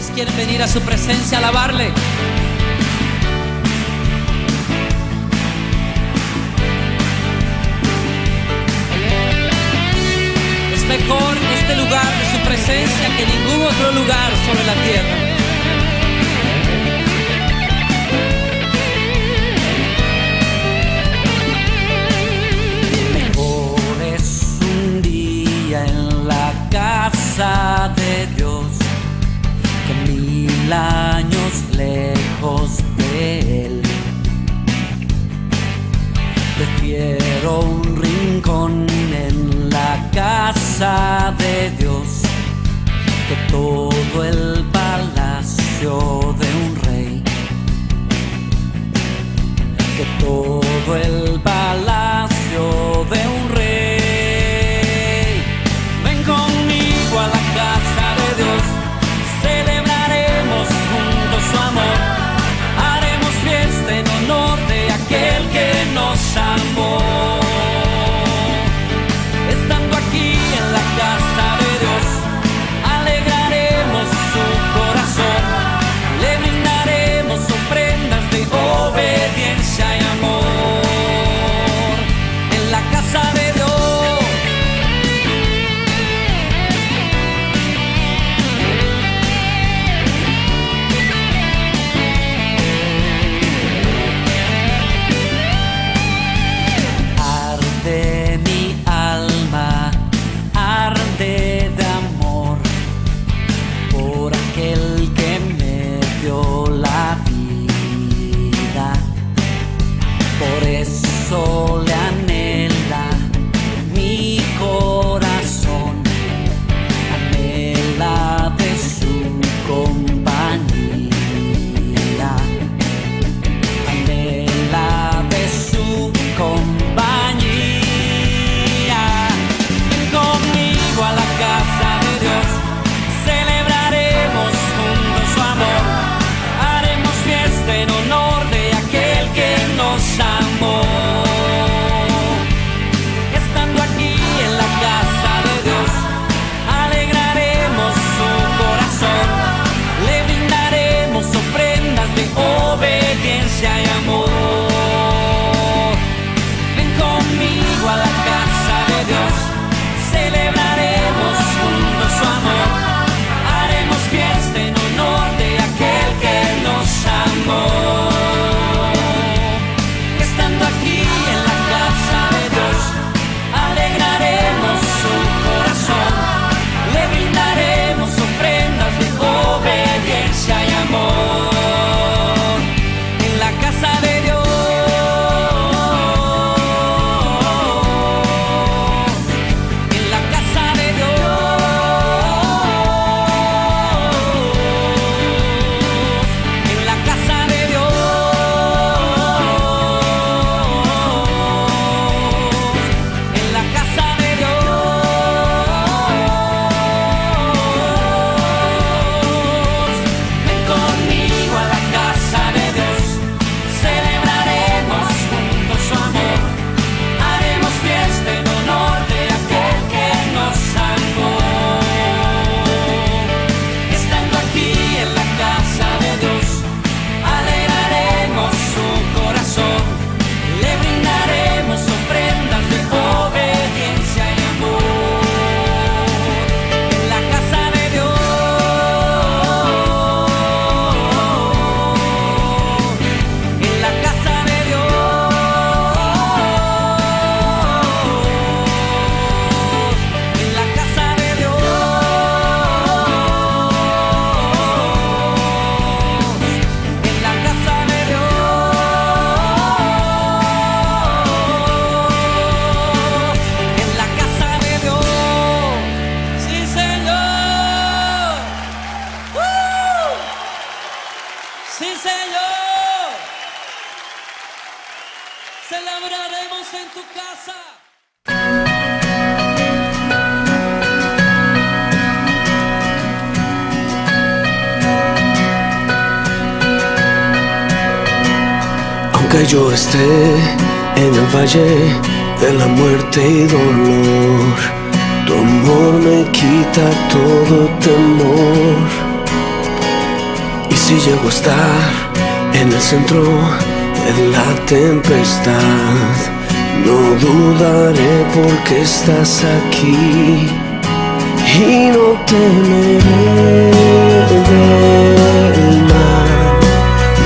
¿Cuántos quieren venir a su presencia a alabarle? Es mejor este lugar de su presencia que ningún otro lugar sobre la tierra. Mejor es un día en la casa de Dios que 1000 años lejos de Él. Prefiero un rincón en la casa de Dios que todo el palacio de un rey, que todo el palacio de un rey. Ven conmigo a la casa de Dios, celebraremos juntos su amor, haremos fiesta en honor de aquel que nos amó. Estando aquí en la casa de Dios, alegraremos su corazón, le brindaremos ofrendas de obediencia y amor. En la casa de Dios, arde mi alma, arde de amor por aquel que me dio la vida. Por eso le anhela mi corazón, anhela de su compañía, anhela de su compañía. Ven conmigo a la casa de Dios, celebraremos juntos su amor, haremos fiesta en honor de aquel que nos amó. Estando aquí en la casa de Dios, alegraremos su corazón, le brindaremos ofrendas de obediencia y amor. Ven conmigo a la casa de Dios, celebraremos juntos su amor, haremos fiesta en honor de aquel que nos amó. Estando aquí en la casa de Dios, alegraremos su corazón, le brindaremos ofrendas de obediencia y amor. En la casa de Dios, en la casa de Dios, en la casa de Dios, en la casa de Dios, ven conmigo a la casa de Dios, celebraremos juntos su amor, haremos fiesta en honor de aquel que nos amó. Estando aquí en la casa de Dios, alegraremos su corazón, le brindaremos ofrendas de obediencia y amor. En la casa de Dios, en la casa de Dios, en la casa de Dios, en la casa de Dios, en la casa de Dios. Sí, Señor. Sí, Señor. Celebraremos en tu casa. Aunque yo esté en el valle de la muerte y dolor, tu amor me quita todo temor. Si llego a estar en el centro de la tempestad, no dudaré porque estás aquí y no temeré del mal,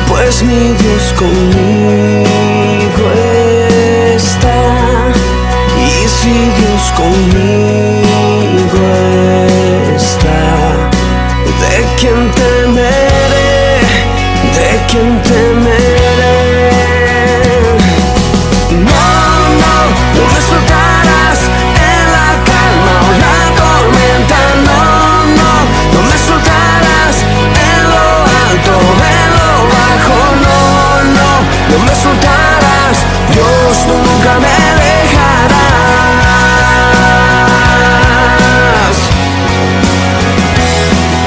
pues mi Dios conmigo está. Y si Dios conmigo está, ¿de quién temeré? ¿De quién temeré? No, no, no me soltarás en la calma o la tormenta. No, no, no me soltarás en lo alto, en lo bajo. No, no, no me soltarás. Dios, tú nunca me dejarás.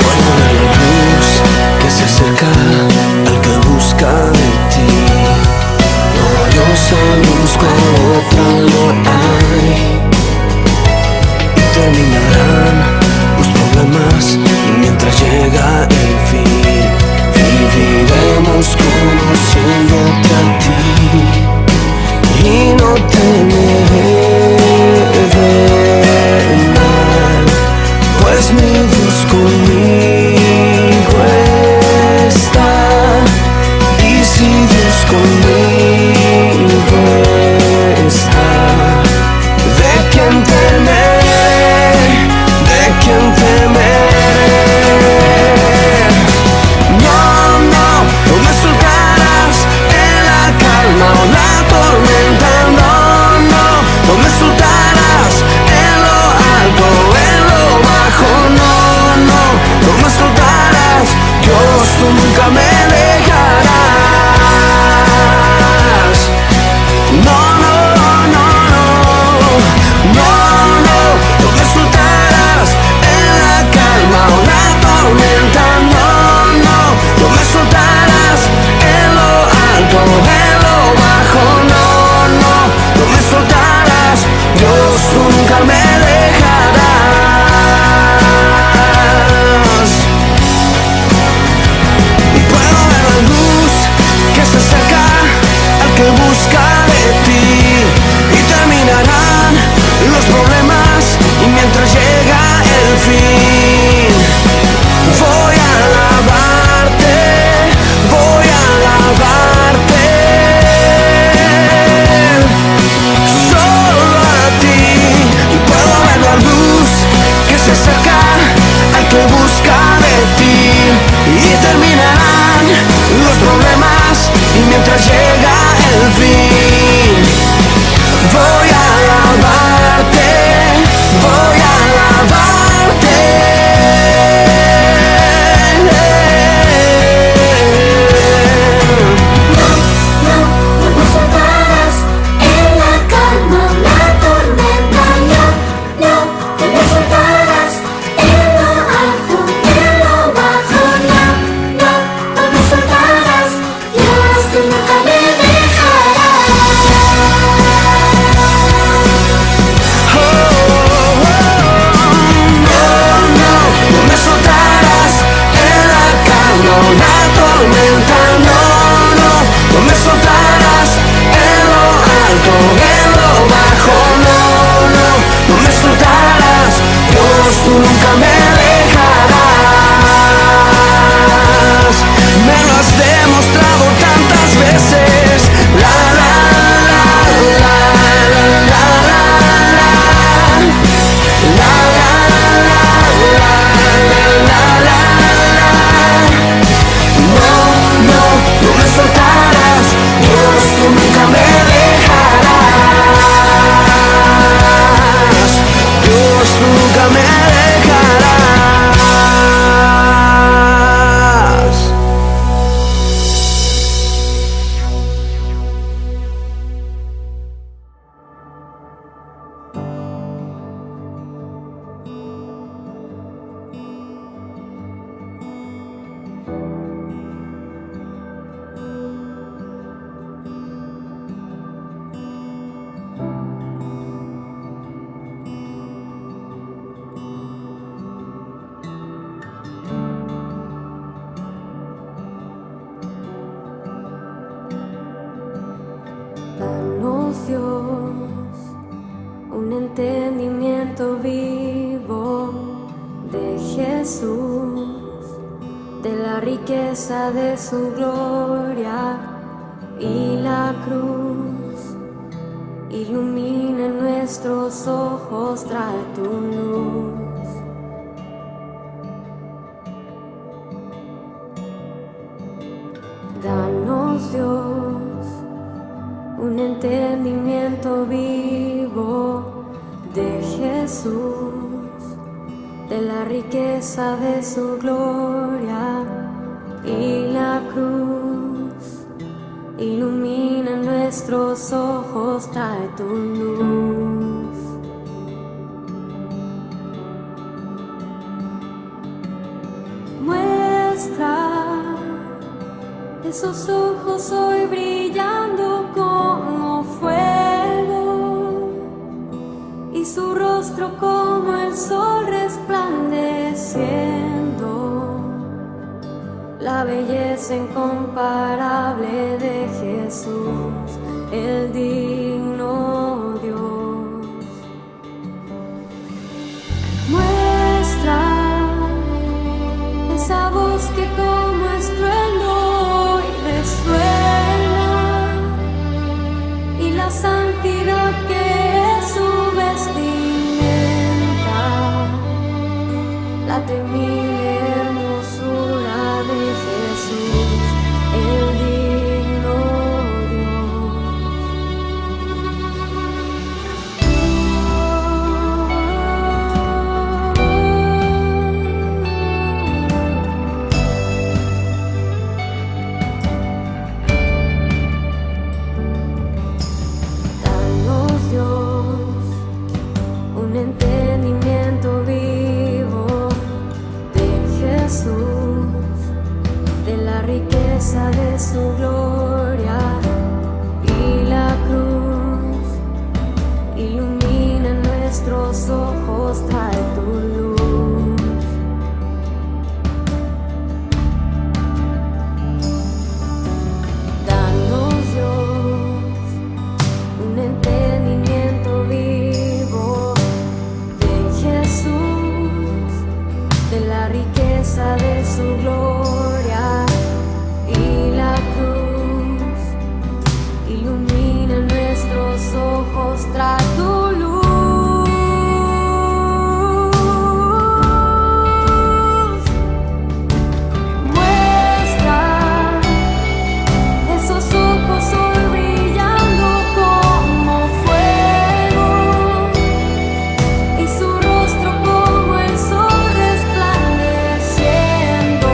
Puedo ver la luz que se acerca al que busca de ti. No hay otra luz, cuando otra no hay. Y terminarán los problemas y mientras llega el fin, viviremos conociéndote a ti. Y no temeré del mal, pues mi Dios conmigo está. Y si Dios conmigo está, ¿de quién temeré? ¿De quién temeré? No, no, no me soltarás en la calma o la tormenta. No, no, no me entendimiento vivo de Jesús, de la riqueza de su gloria y la cruz. Ilumina nuestros ojos, trae tu luz. Danos, Dios, un entendimiento vivo de Jesús, de la riqueza de su gloria y la cruz. Ilumina nuestros ojos, trae tu luz. Muestra esos ojos hoy brillando como fuego y su rostro como el sol resplandeciendo. La belleza incomparable de Jesús, el digno Dios. Muestra esa voz que como estruendo hoy resuena y la santidad que es su vestimenta, la temible hermosura de Jesús, el digno Danos, Dios, un entendimiento vivo de Jesús, de la riqueza de su gloria y la cruz. Ilumina nuestros ojos, trae tu luz. Danos, Dios, un entendimiento vivo de Jesús, de la riqueza de su gloria y la cruz. Ilumina nuestros ojos, trae tu luz. Muestra esos ojos hoy brillando como fuego y su rostro como el sol resplandeciendo.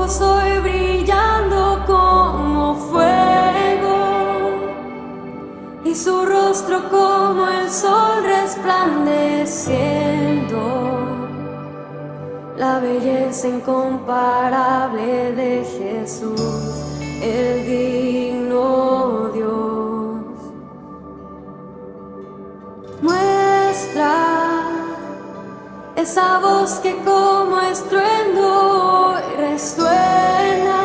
ojos hoy brillando como fuego y su rostro como el sol resplandeciendo. La belleza incomparable de Jesús, el digno Dios. Muestra esa voz que como estruendo hoy resuena,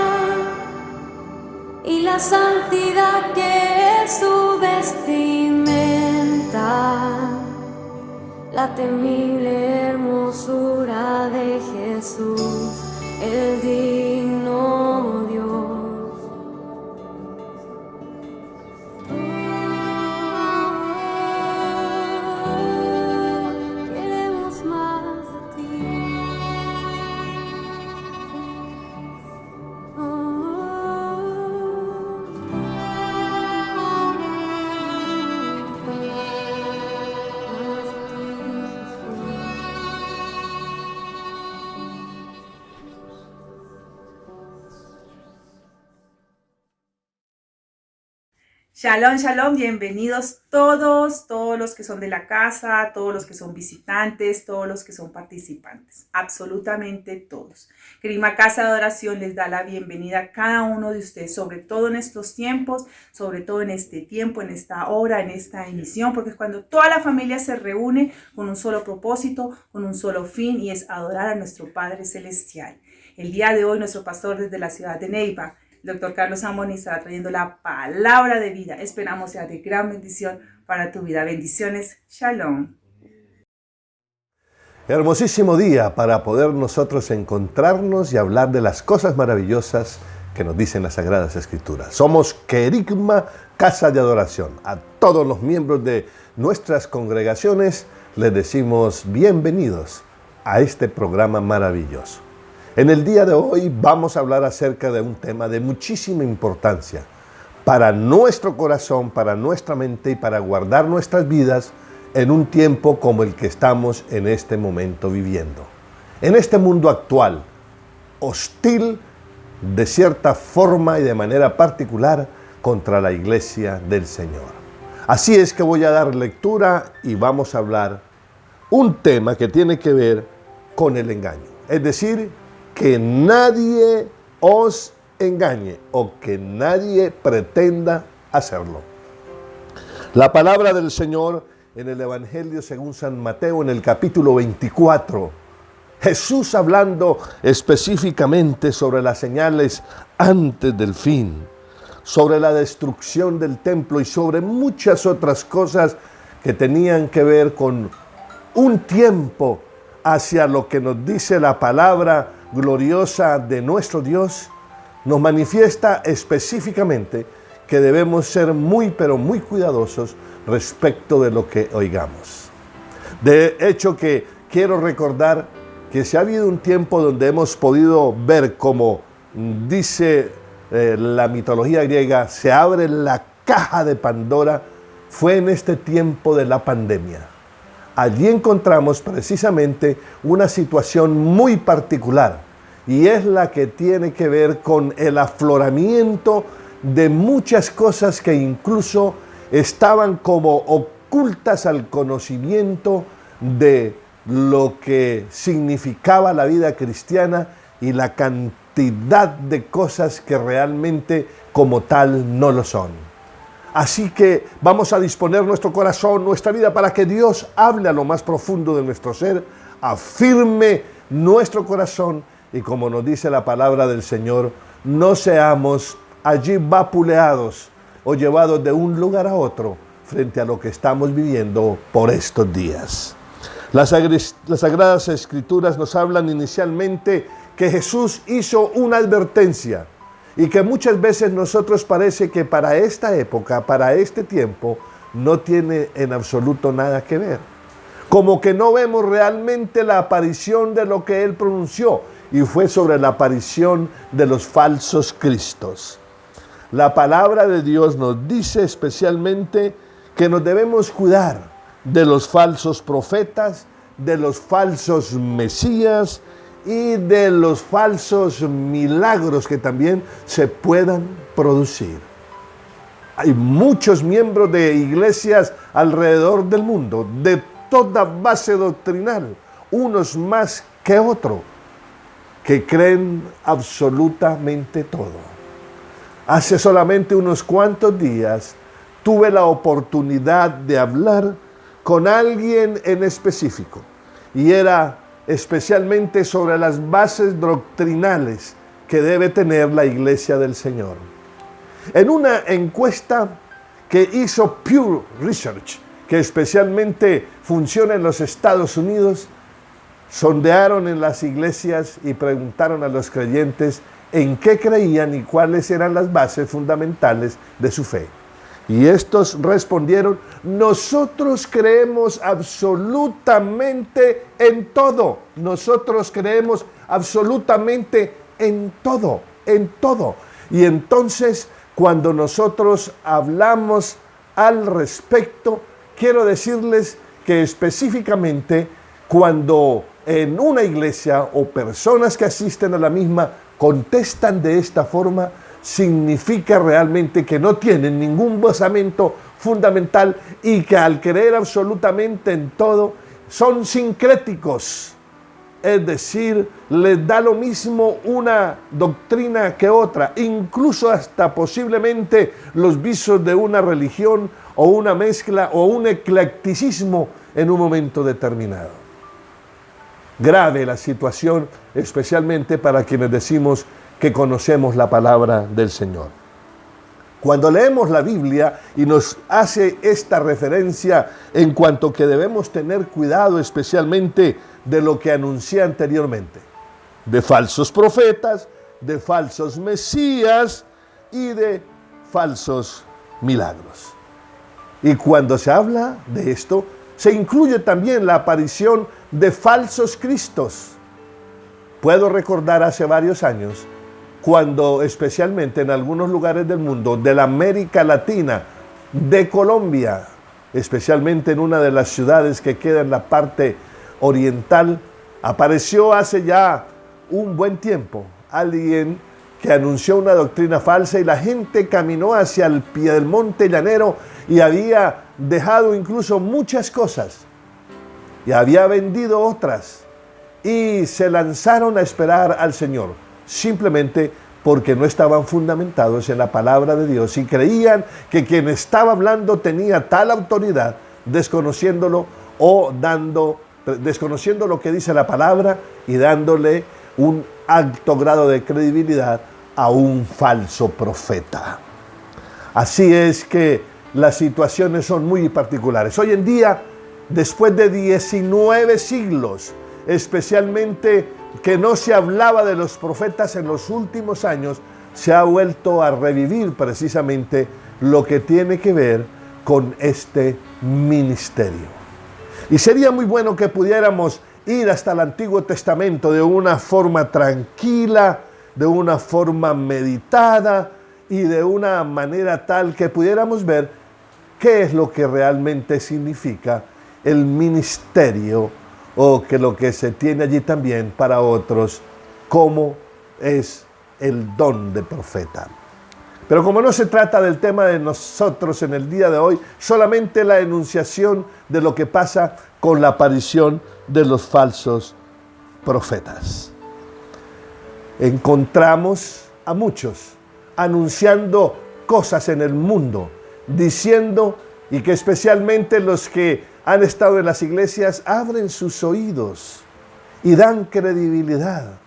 y la santidad que es su vestimenta, la temible hermosura de Jesús, el digno Dios. Queremos más de ti. Shalom, shalom, bienvenidos todos los que son de la casa, todos los que son visitantes, todos los que son participantes, absolutamente todos. Querima Casa de Adoración les da la bienvenida a cada uno de ustedes, sobre todo en estos tiempos, sobre todo en este tiempo, en esta hora, en esta emisión, porque es cuando toda la familia se reúne con un solo propósito, con un solo fin, y es adorar a nuestro Padre Celestial. El día de hoy nuestro pastor desde la ciudad de Neiva, el doctor Carlos Zamboni, estará trayendo la palabra de vida. Esperamos sea de gran bendición para tu vida. Bendiciones. Shalom. Hermosísimo día para poder nosotros encontrarnos y hablar de las cosas maravillosas que nos dicen las Sagradas Escrituras. Somos Querigma Casa de Adoración. A todos los miembros de nuestras congregaciones les decimos bienvenidos a este programa maravilloso. En el día de hoy vamos a hablar acerca de un tema de muchísima importancia para nuestro corazón, para nuestra mente y para guardar nuestras vidas en un tiempo como el que estamos en este momento viviendo. En este mundo actual, hostil de cierta forma y de manera particular contra la iglesia del Señor. Así es que voy a dar lectura y vamos a hablar un tema que tiene que ver con el engaño. Es decir, que nadie os engañe o que nadie pretenda hacerlo. La palabra del Señor en el Evangelio según San Mateo en el capítulo 24. Jesús hablando específicamente sobre las señales antes del fin, sobre la destrucción del templo y sobre muchas otras cosas que tenían que ver con un tiempo hacia lo que nos dice la palabra gloriosa de nuestro Dios, nos manifiesta específicamente que debemos ser muy, pero muy cuidadosos respecto de lo que oigamos. De hecho, que quiero recordar que si ha habido un tiempo donde hemos podido ver, como dice la mitología griega, se abre la caja de Pandora, fue en este tiempo de la pandemia. Allí encontramos precisamente una situación muy particular y es la que tiene que ver con el afloramiento de muchas cosas que incluso estaban como ocultas al conocimiento de lo que significaba la vida cristiana y la cantidad de cosas que realmente como tal no lo son. Así que vamos a disponer nuestro corazón, nuestra vida, para que Dios hable a lo más profundo de nuestro ser, afirme nuestro corazón y, como nos dice la palabra del Señor, no seamos allí vapuleados o llevados de un lugar a otro frente a lo que estamos viviendo por estos días. Las Sagradas Escrituras nos hablan inicialmente que Jesús hizo una advertencia y que muchas veces nosotros parece que para esta época, para este tiempo, no tiene en absoluto nada que ver. Como que no vemos realmente la aparición de lo que Él pronunció, y fue sobre la aparición de los falsos cristos. La palabra de Dios nos dice especialmente que nos debemos cuidar de los falsos profetas, de los falsos mesías y de los falsos milagros que también se puedan producir. Hay muchos miembros de iglesias alrededor del mundo, de toda base doctrinal, unos más que otros, que creen absolutamente todo. Hace solamente unos cuantos días tuve la oportunidad de hablar con alguien en específico, y era especialmente sobre las bases doctrinales que debe tener la Iglesia del Señor. En una encuesta que hizo Pew Research, que especialmente funciona en los Estados Unidos, sondearon en las iglesias y preguntaron a los creyentes en qué creían y cuáles eran las bases fundamentales de su fe. Y estos respondieron: nosotros creemos absolutamente en todo. Nosotros creemos absolutamente en todo, en todo. Y entonces, cuando nosotros hablamos al respecto, quiero decirles que específicamente cuando en una iglesia o personas que asisten a la misma contestan de esta forma, significa realmente que no tienen ningún basamento fundamental y que al creer absolutamente en todo son sincréticos. Es decir, les da lo mismo una doctrina que otra, incluso hasta posiblemente los visos de una religión o una mezcla o un eclecticismo en un momento determinado. Grave la situación, especialmente para quienes decimos que conocemos la palabra del Señor. Cuando leemos la Biblia y nos hace esta referencia en cuanto que debemos tener cuidado especialmente de lo que anuncié anteriormente, de falsos profetas, de falsos mesías y de falsos milagros. Y cuando se habla de esto, se incluye también la aparición de falsos cristos. Puedo recordar hace varios años, cuando especialmente en algunos lugares del mundo, de la América Latina, de Colombia, especialmente en una de las ciudades que queda en la parte oriental, apareció hace ya un buen tiempo alguien que anunció una doctrina falsa y la gente caminó hacia el pie del monte llanero y había dejado incluso muchas cosas y había vendido otras y se lanzaron a esperar al Señor, simplemente porque no estaban fundamentados en la palabra de Dios y creían que quien estaba hablando tenía tal autoridad, desconociéndolo o desconociendo lo que dice la palabra y dándole un alto grado de credibilidad a un falso profeta. Así es que las situaciones son muy particulares. Hoy en día, después de 19 siglos, especialmente que no se hablaba de los profetas en los últimos años, se ha vuelto a revivir precisamente lo que tiene que ver con este ministerio. Y sería muy bueno que pudiéramos ir hasta el Antiguo Testamento de una forma tranquila, de una forma meditada y de una manera tal que pudiéramos ver qué es lo que realmente significa el ministerio o que lo que se tiene allí también para otros, cómo es el don de profeta. Pero como no se trata del tema de nosotros en el día de hoy, solamente la enunciación de lo que pasa con la aparición de los falsos profetas. Encontramos a muchos anunciando cosas en el mundo, diciendo, y que especialmente los que han estado en las iglesias abren sus oídos y dan credibilidad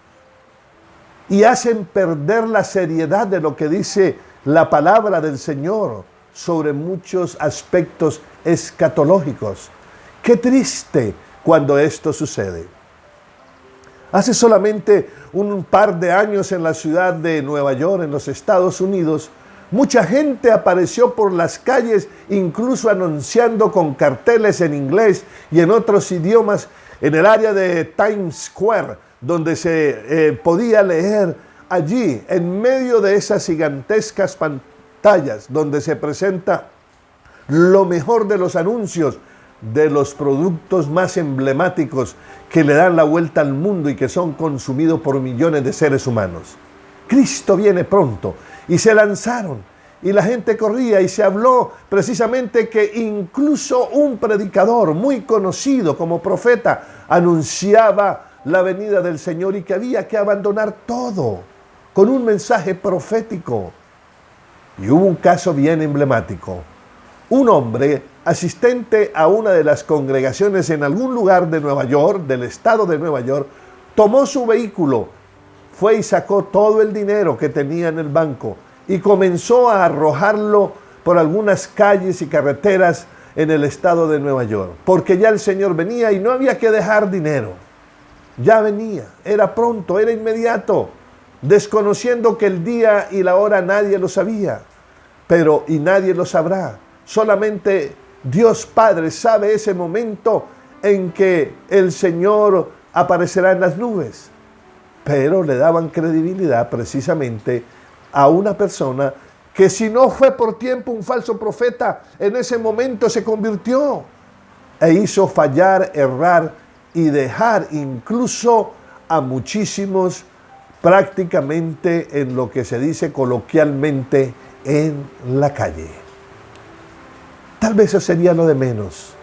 y hacen perder la seriedad de lo que dice la palabra del Señor sobre muchos aspectos escatológicos. Qué triste cuando esto sucede. Hace solamente un par de años en la ciudad de Nueva York, en los Estados Unidos, mucha gente apareció por las calles, incluso anunciando con carteles en inglés y en otros idiomas, en el área de Times Square, donde se podía leer allí, en medio de esas gigantescas pantallas, donde se presenta lo mejor de los anuncios, de los productos más emblemáticos que le dan la vuelta al mundo y que son consumidos por millones de seres humanos. Cristo viene pronto. Y se lanzaron y la gente corría y se habló precisamente que incluso un predicador muy conocido como profeta anunciaba la venida del Señor y que había que abandonar todo con un mensaje profético. Y hubo un caso bien emblemático. Un hombre asistente a una de las congregaciones en algún lugar de Nueva York, del estado de Nueva York, tomó su vehículo, fue y sacó todo el dinero que tenía en el banco y comenzó a arrojarlo por algunas calles y carreteras en el estado de Nueva York, porque ya el Señor venía y no había que dejar dinero. Ya venía, era pronto, era inmediato, desconociendo que el día y la hora nadie lo sabía, y nadie lo sabrá. Solamente Dios Padre sabe ese momento en que el Señor aparecerá en las nubes. Pero le daban credibilidad precisamente a una persona que, si no fue por tiempo un falso profeta, en ese momento se convirtió e hizo fallar, errar y dejar incluso a muchísimos prácticamente en lo que se dice coloquialmente en la calle. Tal vez eso sería lo de menos.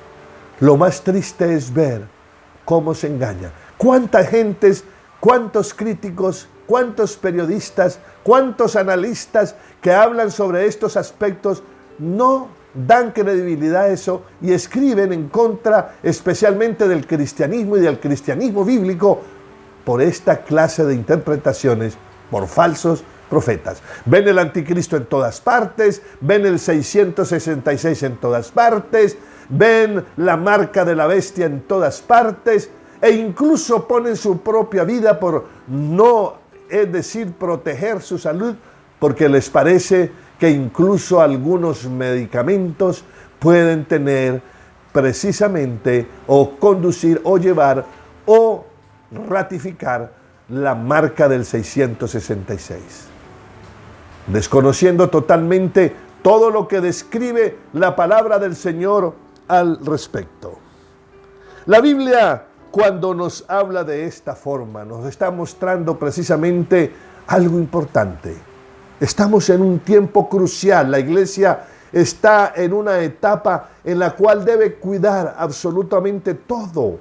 Lo más triste es ver cómo se engaña. ¿Cuántas gentes, cuántos críticos, cuántos periodistas, cuántos analistas que hablan sobre estos aspectos no dan credibilidad a eso y escriben en contra especialmente del cristianismo y del cristianismo bíblico por esta clase de interpretaciones, por falsos profetas? Ven el anticristo en todas partes, ven el 666 en todas partes, ven la marca de la bestia en todas partes, e incluso ponen su propia vida por no, es decir, proteger su salud, porque les parece que incluso algunos medicamentos pueden tener precisamente o conducir o llevar o ratificar la marca del 666. Desconociendo totalmente todo lo que describe la palabra del Señor al respecto. La Biblia, cuando nos habla de esta forma, nos está mostrando precisamente algo importante. Estamos en un tiempo crucial. La iglesia está en una etapa en la cual debe cuidar absolutamente todo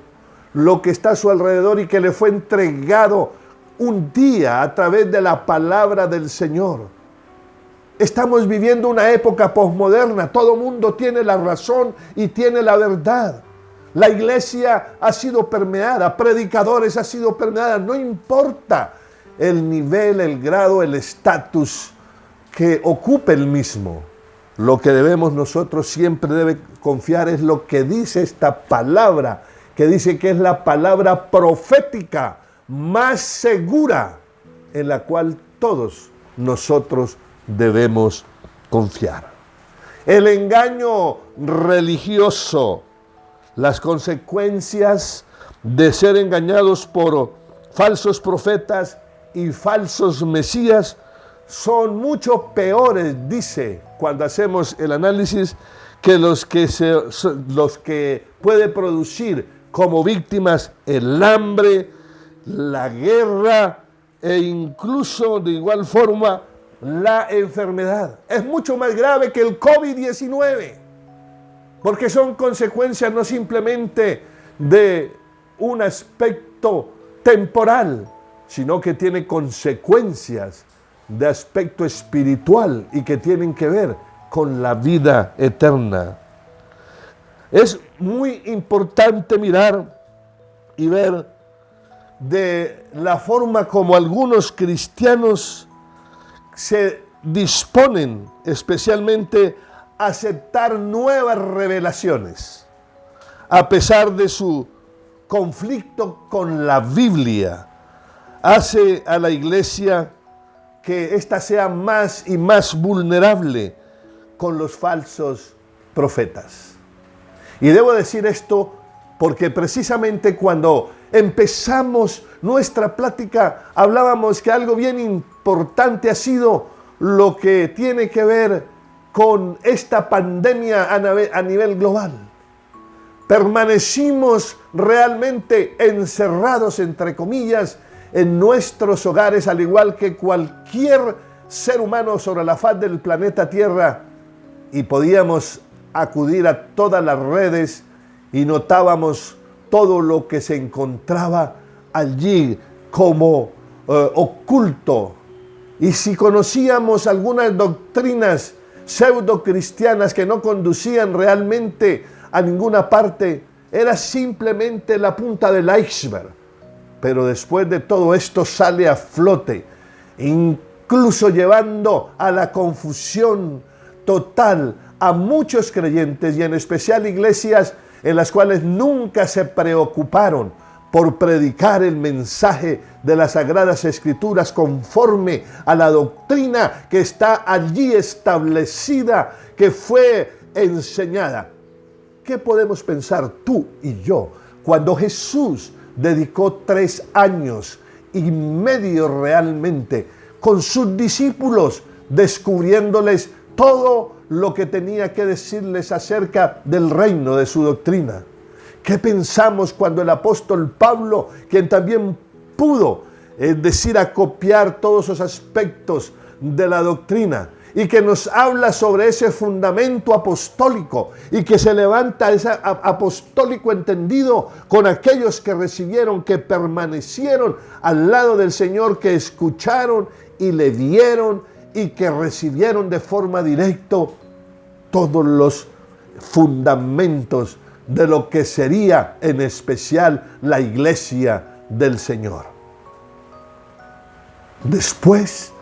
lo que está a su alrededor y que le fue entregado un día a través de la palabra del Señor. Estamos viviendo una época posmoderna. Todo mundo tiene la razón y tiene la verdad. La iglesia ha sido permeada, predicadores ha sido permeada. No importa el nivel, el grado, el estatus que ocupe el mismo. Lo que debemos nosotros siempre debe confiar es lo que dice esta palabra, que dice que es la palabra profética más segura en la cual todos nosotros debemos confiar. El engaño religioso, las consecuencias de ser engañados por falsos profetas y falsos mesías son mucho peores, dice, cuando hacemos el análisis, que los que puede producir como víctimas el hambre, la guerra e incluso de igual forma la enfermedad. Es mucho más grave que el COVID-19, porque son consecuencias no simplemente de un aspecto temporal, sino que tiene consecuencias de aspecto espiritual y que tienen que ver con la vida eterna. Es muy importante mirar y ver de la forma como algunos cristianos se disponen especialmente a aceptar nuevas revelaciones, a pesar de su conflicto con la Biblia. Hace a la iglesia que ésta sea más y más vulnerable con los falsos profetas. Y debo decir esto porque precisamente cuando empezamos nuestra plática hablábamos que algo bien importante ha sido lo que tiene que ver con esta pandemia a nivel global. permanecimos realmente encerrados, entre comillas, en nuestros hogares, al igual que cualquier ser humano sobre la faz del planeta Tierra, y podíamos acudir a todas las redes y notábamos todo lo que se encontraba allí como oculto. Y si conocíamos algunas doctrinas pseudo cristianas que no conducían realmente a ninguna parte, era simplemente la punta del iceberg. Pero después de todo esto sale a flote, incluso llevando a la confusión total a muchos creyentes, y en especial iglesias en las cuales nunca se preocuparon por predicar el mensaje de las Sagradas Escrituras conforme a la doctrina que está allí establecida, que fue enseñada. ¿Qué podemos pensar tú y yo cuando Jesús dedicó 3 años y medio realmente con sus discípulos, descubriéndoles todo lo que tenía que decirles acerca del reino, de su doctrina? ¿Qué pensamos cuando el apóstol Pablo, quien también pudo, acopiar todos esos aspectos de la doctrina, y que nos habla sobre ese fundamento apostólico, y que se levanta ese apostólico entendido con aquellos que recibieron, que permanecieron al lado del Señor, que escucharon y le dieron y que recibieron de forma directa todos los fundamentos de lo que sería en especial la iglesia del Señor? Después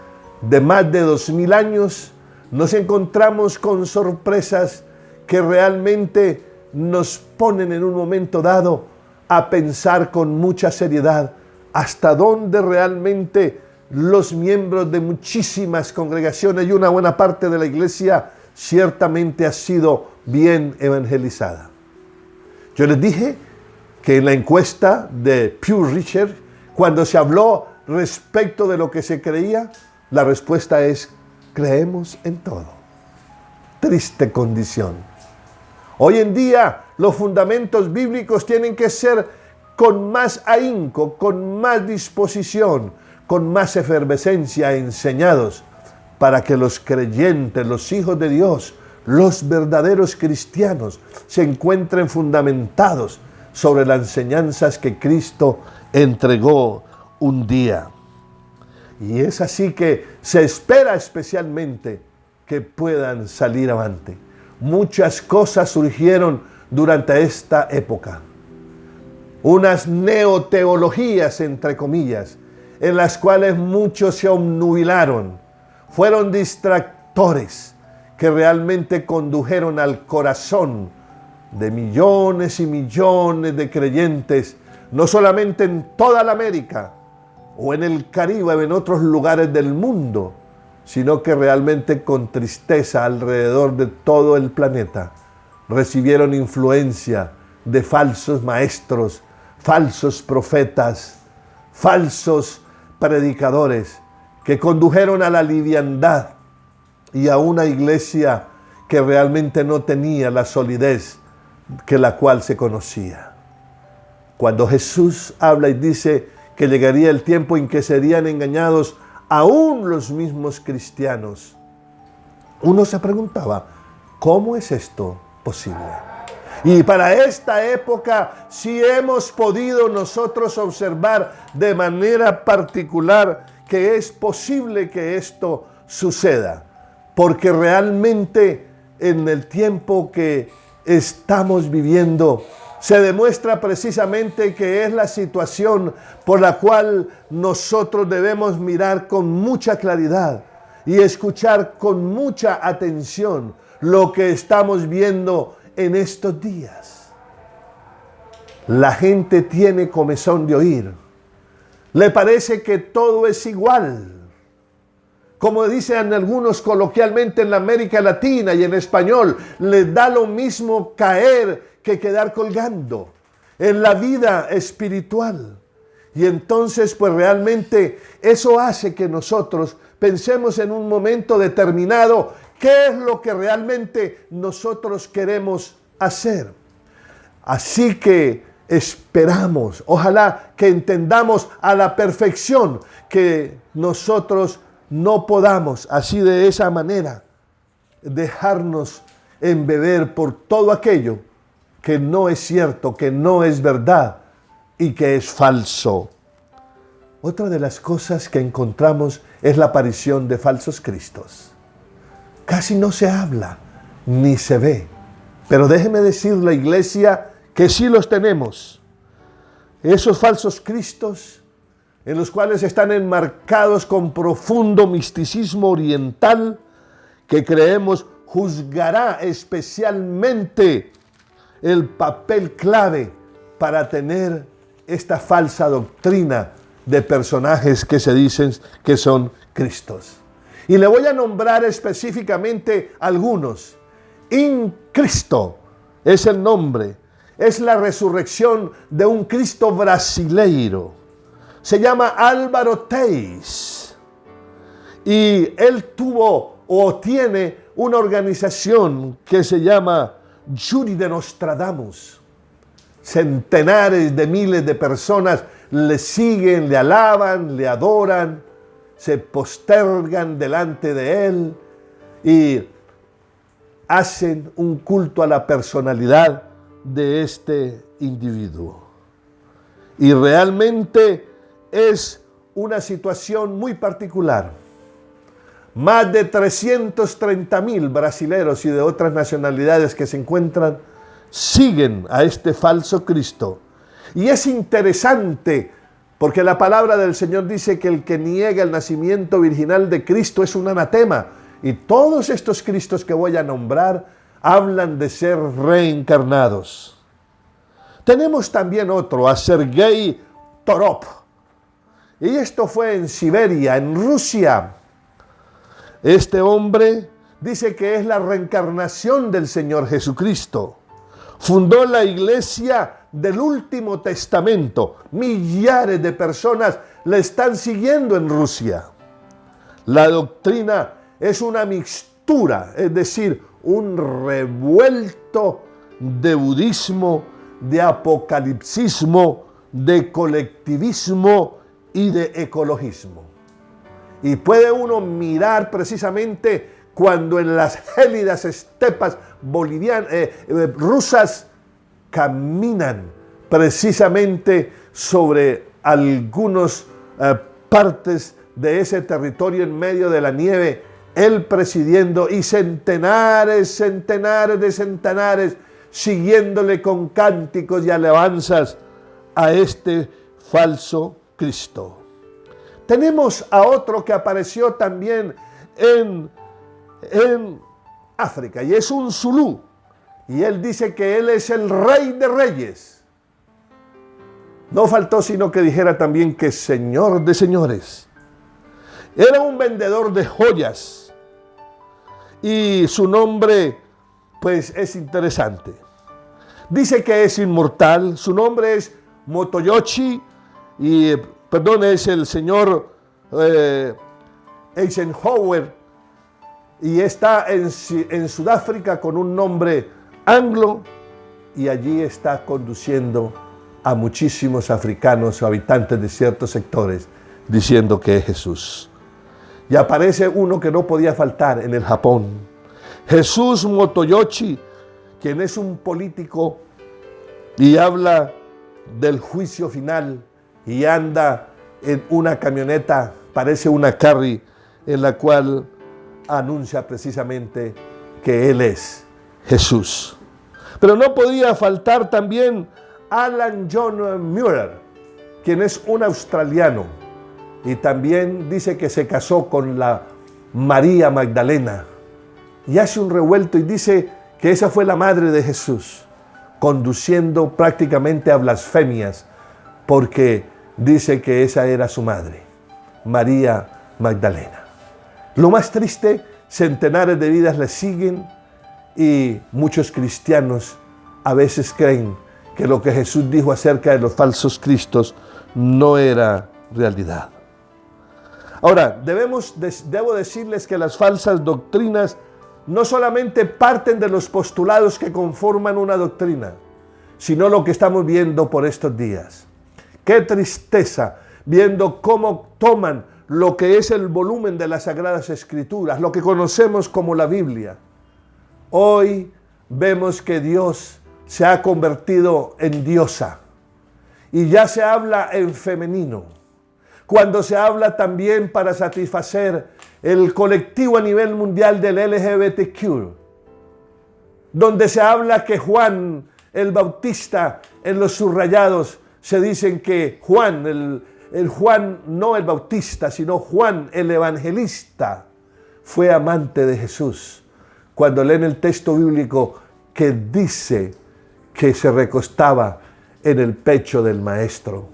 de más de 2000 años, nos encontramos con sorpresas que realmente nos ponen en un momento dado a pensar con mucha seriedad hasta dónde realmente los miembros de muchísimas congregaciones y una buena parte de la iglesia ciertamente ha sido bien evangelizada. Yo les dije que en la encuesta de Pew Research, cuando se habló respecto de lo que se creía, la respuesta es: creemos en todo. Triste condición. Hoy en día los fundamentos bíblicos tienen que ser con más ahínco, con más disposición, con más efervescencia enseñados, para que los creyentes, los hijos de Dios, los verdaderos cristianos, se encuentren fundamentados sobre las enseñanzas que Cristo entregó un día. Y es así que se espera especialmente que puedan salir avante. Muchas cosas surgieron durante esta época. Unas neoteologías, entre comillas, en las cuales muchos se obnubilaron. Fueron distractores que realmente condujeron al corazón de millones y millones de creyentes, no solamente en toda la América o en el Caribe o en otros lugares del mundo, sino que realmente con tristeza alrededor de todo el planeta recibieron influencia de falsos maestros, falsos profetas, falsos predicadores que condujeron a la liviandad y a una iglesia que realmente no tenía la solidez que la cual se conocía. Cuando Jesús habla y dice que llegaría el tiempo en que serían engañados aún los mismos cristianos, uno se preguntaba, ¿cómo es esto posible? Y para esta época sí hemos podido nosotros observar de manera particular que es posible que esto suceda, porque realmente en el tiempo que estamos viviendo se demuestra precisamente que es la situación por la cual nosotros debemos mirar con mucha claridad y escuchar con mucha atención lo que estamos viendo en estos días. La gente tiene comezón de oír. Le parece que todo es igual. Como dicen algunos coloquialmente en la América Latina y en español, les da lo mismo caer que quedar colgando en la vida espiritual. Y entonces, pues realmente eso hace que nosotros pensemos en un momento determinado qué es lo que realmente nosotros queremos hacer. Así que esperamos, ojalá que entendamos a la perfección que nosotros no podamos así de esa manera dejarnos embeber por todo aquello que no es cierto, que no es verdad y que es falso. Otra de las cosas que encontramos es la aparición de falsos cristos. Casi no se habla ni se ve, pero déjeme decirle, iglesia, que sí los tenemos. Esos falsos cristos en los cuales están enmarcados con profundo misticismo oriental que creemos juzgará especialmente el papel clave para tener esta falsa doctrina de personajes que se dicen que son Cristos. Y le voy a nombrar específicamente algunos. In Cristo es el nombre, es la resurrección de un Cristo brasileiro. Se llama Álvaro Teis y él tuvo o tiene una organización que se llama Jury de Nostradamus. Centenares de miles de personas le siguen, le alaban, le adoran, se postergan delante de él y hacen un culto a la personalidad de este individuo. Y realmente es una situación muy particular. Más de 330,000 brasileros y de otras nacionalidades que se encuentran siguen a este falso Cristo. Y es interesante porque la palabra del Señor dice que el que niega el nacimiento virginal de Cristo es un anatema. Y todos estos Cristos que voy a nombrar hablan de ser reencarnados. Tenemos también otro, a Sergei Torop. Y esto fue en Siberia, en Rusia. Este hombre dice que es la reencarnación del Señor Jesucristo. Fundó la iglesia del Último Testamento. Millares de personas le están siguiendo en Rusia. La doctrina es una mixtura, es decir, un revuelto de budismo, de apocalipsismo, de colectivismo y de ecologismo. Y puede uno mirar precisamente cuando en las gélidas estepas rusas caminan precisamente sobre algunas partes de ese territorio en medio de la nieve, él presidiendo y centenares siguiéndole con cánticos y alabanzas a este falso Cristo. Tenemos a otro que apareció también en África y es un zulú. Y él dice que él es el rey de reyes. No faltó sino que dijera también que señor de señores. Era un vendedor de joyas. Y su nombre, pues, es interesante. Dice que es inmortal. Su nombre es Motoyoshi. Es el señor Eisenhower. Y está en Sudáfrica con un nombre anglo. Y allí está conduciendo a muchísimos africanos o habitantes de ciertos sectores diciendo que es Jesús. Y aparece uno que no podía faltar en el Japón. Jesús Motoyoshi, quien es un político y habla del juicio final y anda en una camioneta, parece una carry, en la cual anuncia precisamente que Él es Jesús. Pero no podía faltar también Alan John Muir, quien es un australiano y también dice que se casó con la María Magdalena y hace un revuelto y dice que esa fue la madre de Jesús, conduciendo prácticamente a blasfemias porque dice que esa era su madre, María Magdalena. Lo más triste, centenares de vidas le siguen y muchos cristianos a veces creen que lo que Jesús dijo acerca de los falsos cristos no era realidad. Ahora, debo decirles que las falsas doctrinas no solamente parten de los postulados que conforman una doctrina, sino lo que estamos viendo por estos días. Qué tristeza viendo cómo toman lo que es el volumen de las Sagradas Escrituras, lo que conocemos como la Biblia. Hoy vemos que Dios se ha convertido en diosa y ya se habla en femenino. Cuando se habla también para satisfacer el colectivo a nivel mundial del LGBTQ, donde se habla que Juan el Bautista, en los subrayados se dicen que Juan, el Juan no el Bautista, sino Juan el Evangelista, fue amante de Jesús. Cuando leen el texto bíblico que dice que se recostaba en el pecho del Maestro.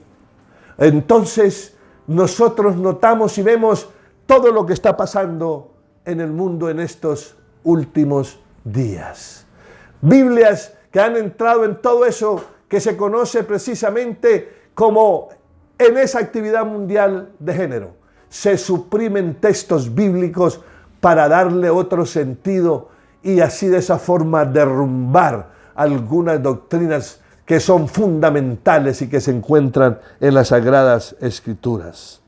Entonces nosotros notamos y vemos todo lo que está pasando en el mundo en estos últimos días. Biblias que han entrado en todo eso que se conoce precisamente como en esa actividad mundial de género. Se suprimen textos bíblicos para darle otro sentido y así de esa forma derrumbar algunas doctrinas que son fundamentales y que se encuentran en las Sagradas Escrituras.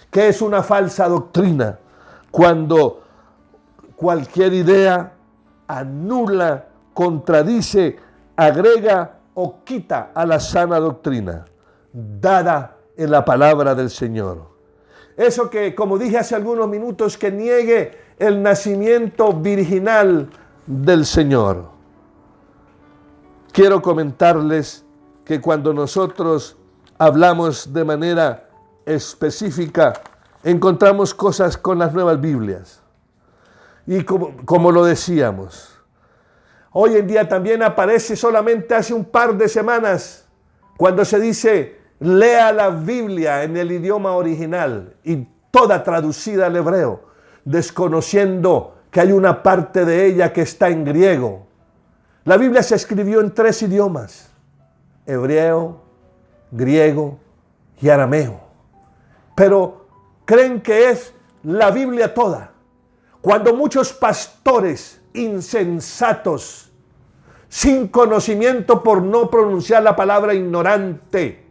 ¿Qué es una falsa doctrina? Cuando cualquier idea anula, contradice, agrega o quita a la sana doctrina dada en la palabra del Señor. Eso que, como dije hace algunos minutos, que niegue el nacimiento virginal del Señor. Quiero comentarles que cuando nosotros hablamos de manera específica, encontramos cosas con las nuevas Biblias. Y como lo decíamos, hoy en día también aparece solamente hace un par de semanas, cuando se dice, lea la Biblia en el idioma original y toda traducida al hebreo, desconociendo que hay una parte de ella que está en griego. La Biblia se escribió en 3 idiomas, hebreo, griego y arameo. Pero creen que es la Biblia toda. Cuando muchos pastores insensatos, sin conocimiento por no pronunciar la palabra ignorante,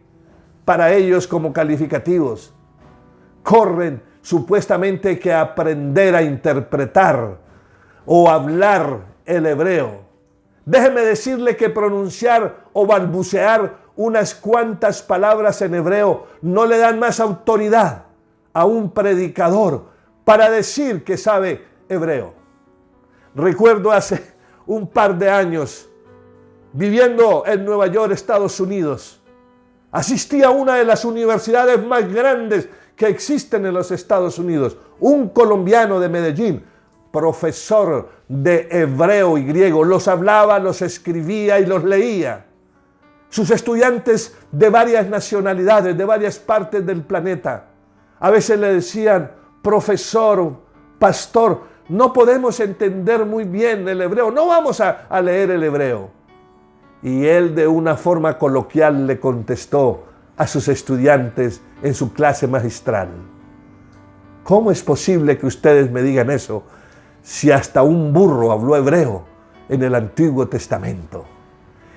para ellos como calificativos, corren supuestamente que aprender a interpretar o hablar el hebreo. Déjeme decirle que pronunciar o balbucear unas cuantas palabras en hebreo no le dan más autoridad a un predicador para decir que sabe hebreo. Recuerdo hace un par de años, viviendo en Nueva York, Estados Unidos, asistí a una de las universidades más grandes que existen en los Estados Unidos. Un colombiano de Medellín, profesor de hebreo y griego, los hablaba, los escribía y los leía. Sus estudiantes de varias nacionalidades, de varias partes del planeta, a veces le decían, profesor, pastor, no podemos entender muy bien el hebreo, no vamos a leer el hebreo. Y él de una forma coloquial le contestó a sus estudiantes en su clase magistral, ¿cómo es posible que ustedes me digan eso si hasta un burro habló hebreo en el Antiguo Testamento?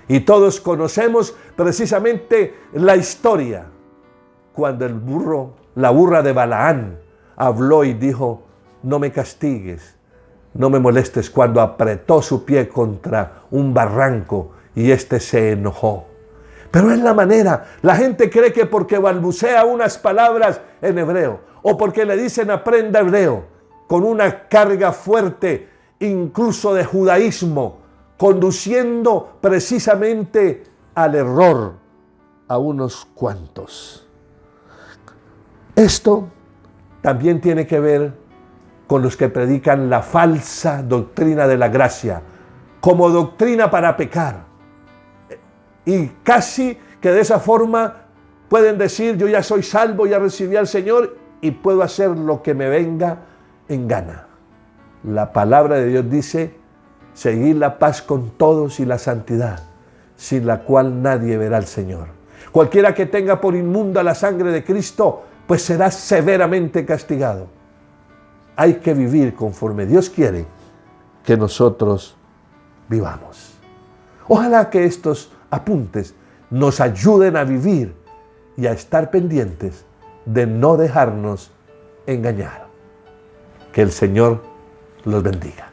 Y todos conocemos precisamente la historia, cuando el burro, la burra de Balaán, habló y dijo, no me castigues, no me molestes, cuando apretó su pie contra un barranco y éste se enojó. Pero es la manera, la gente cree que porque balbucea unas palabras en hebreo o porque le dicen aprenda hebreo, con una carga fuerte, incluso de judaísmo, conduciendo precisamente al error a unos cuantos. Esto también tiene que ver con los que predican la falsa doctrina de la gracia, como doctrina para pecar. Y casi que de esa forma pueden decir, yo ya soy salvo, ya recibí al Señor y puedo hacer lo que me venga en gana. La palabra de Dios dice, seguid la paz con todos y la santidad, sin la cual nadie verá al Señor. Cualquiera que tenga por inmunda la sangre de Cristo, pues será severamente castigado. Hay que vivir conforme Dios quiere que nosotros vivamos. Ojalá que estos apuntes nos ayuden a vivir y a estar pendientes de no dejarnos engañar. Que el Señor los bendiga.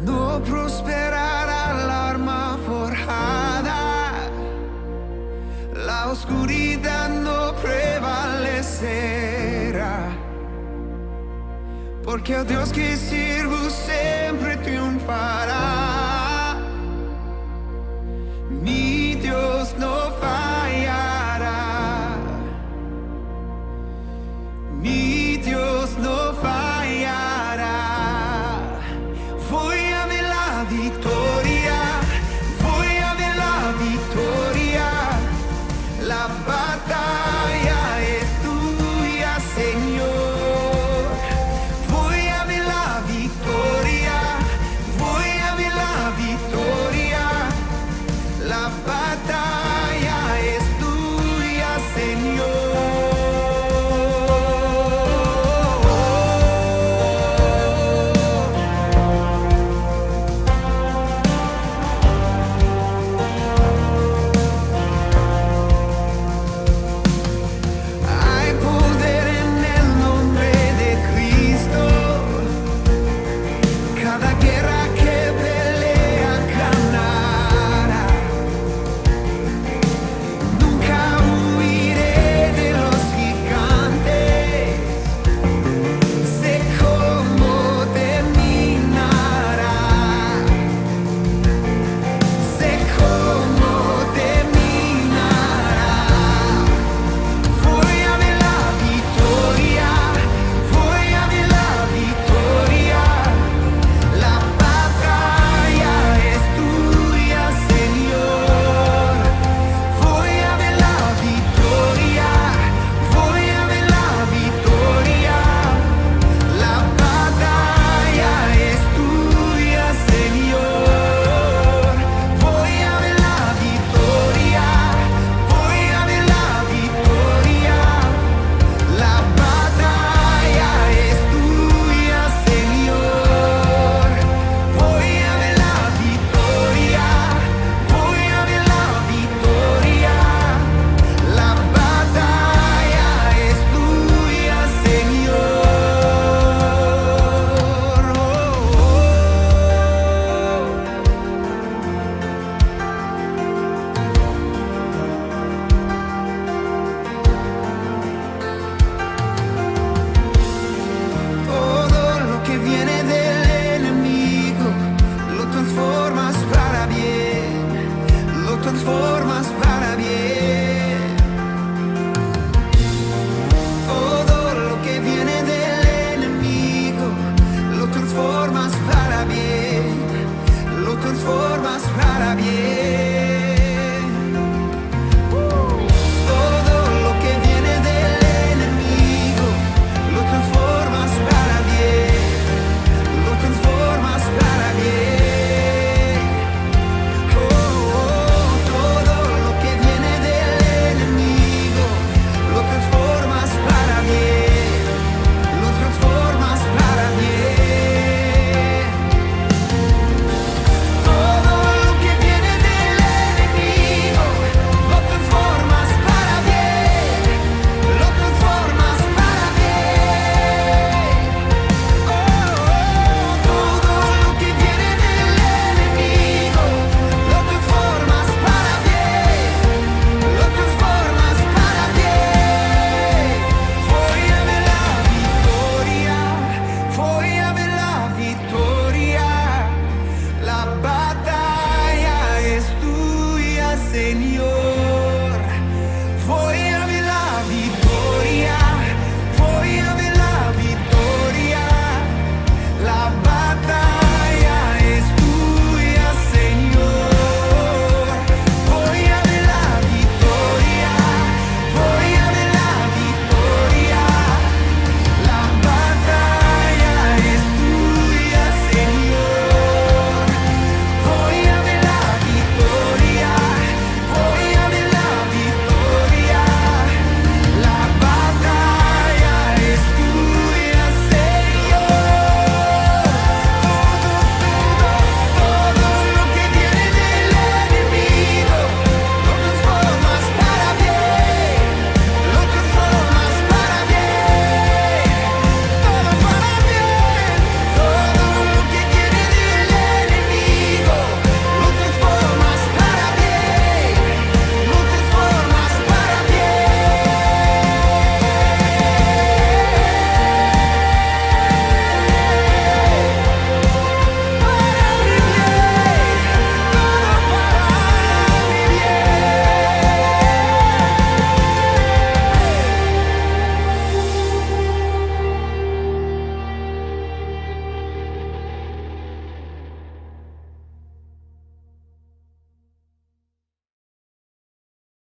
No prosperará la arma forjada, la oscuridad no prevalecerá, porque el Dios que sirvo siempre triunfará. Mi